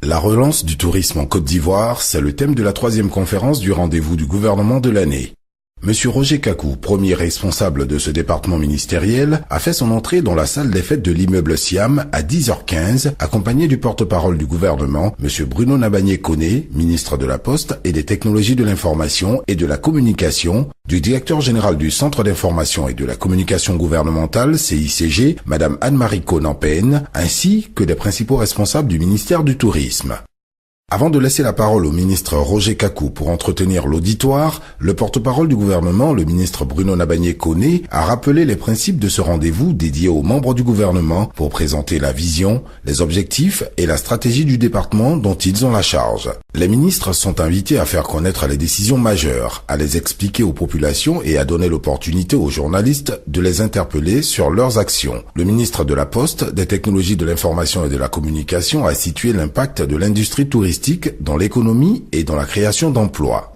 La relance du tourisme en Côte d'Ivoire, c'est le thème de la 3e conférence du rendez-vous du gouvernement de l'année. Monsieur Roger Kakou, premier responsable de ce département ministériel, a fait son entrée dans la salle des fêtes de l'immeuble Siam à 10h15, accompagné du porte-parole du gouvernement, Monsieur Bruno Nabagné-Koné, ministre de la Poste et des Technologies de l'Information et de la Communication, du directeur général du Centre d'information et de la communication gouvernementale, CICG, Madame Anne-Marie Konampène, ainsi que des principaux responsables du ministère du Tourisme. Avant de laisser la parole au ministre Roger Kakou pour entretenir l'auditoire, le porte-parole du gouvernement, le ministre Bruno Nabagné-Koné, a rappelé les principes de ce rendez-vous dédié aux membres du gouvernement pour présenter la vision, les objectifs et la stratégie du département dont ils ont la charge. Les ministres sont invités à faire connaître les décisions majeures, à les expliquer aux populations et à donner l'opportunité aux journalistes de les interpeller sur leurs actions. Le ministre de la Poste, des Technologies de l'Information et de la Communication a situé l'impact de l'industrie touristique dans l'économie et dans la création d'emplois.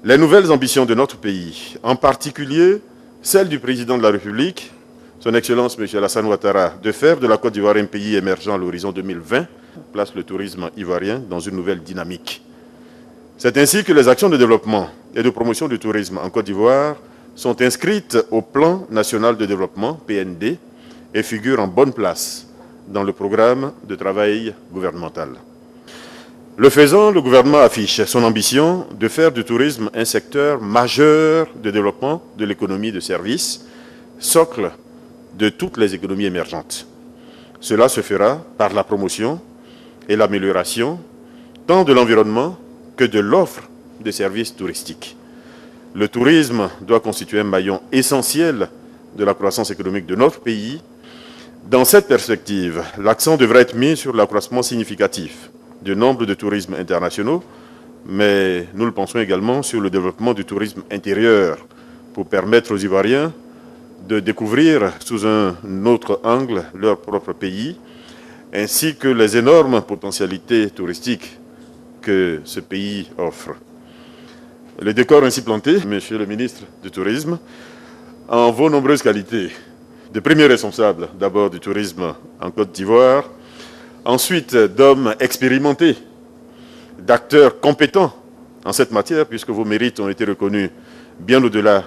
Les nouvelles ambitions de notre pays, en particulier celles du président de la République, son Excellence M. Alassane Ouattara, de faire de la Côte d'Ivoire un pays émergent à l'horizon 2020, place le tourisme ivoirien dans une nouvelle dynamique. C'est ainsi que les actions de développement et de promotion du tourisme en Côte d'Ivoire sont inscrites au Plan national de développement, PND, et figurent en bonne place dans le programme de travail gouvernemental. Le faisant, le gouvernement affiche son ambition de faire du tourisme un secteur majeur de développement de l'économie de services, socle de toutes les économies émergentes. Cela se fera par la promotion et l'amélioration tant de l'environnement que de l'offre de services touristiques. Le tourisme doit constituer un maillon essentiel de la croissance économique de notre pays. Dans cette perspective, l'accent devrait être mis sur l'accroissement significatif du nombre de tourismes internationaux, mais nous le pensons également sur le développement du tourisme intérieur pour permettre aux Ivoiriens de découvrir sous un autre angle leur propre pays, ainsi que les énormes potentialités touristiques que ce pays offre. Le décor ainsi planté, Monsieur le ministre du Tourisme, en vos nombreuses qualités de premier responsable d'abord du tourisme en Côte d'Ivoire, ensuite d'hommes expérimentés, d'acteurs compétents en cette matière, puisque vos mérites ont été reconnus bien au-delà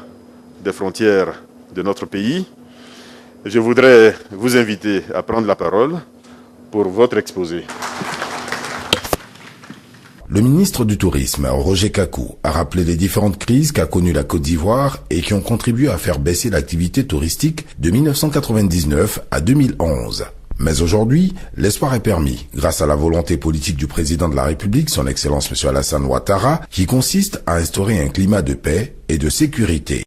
des frontières de notre pays. Je voudrais vous inviter à prendre la parole pour votre exposé. Le ministre du Tourisme, Roger Kakou, a rappelé les différentes crises qu'a connues la Côte d'Ivoire et qui ont contribué à faire baisser l'activité touristique de 1999 à 2011. Mais aujourd'hui, l'espoir est permis grâce à la volonté politique du président de la République, son Excellence M. Alassane Ouattara, qui consiste à instaurer un climat de paix et de sécurité.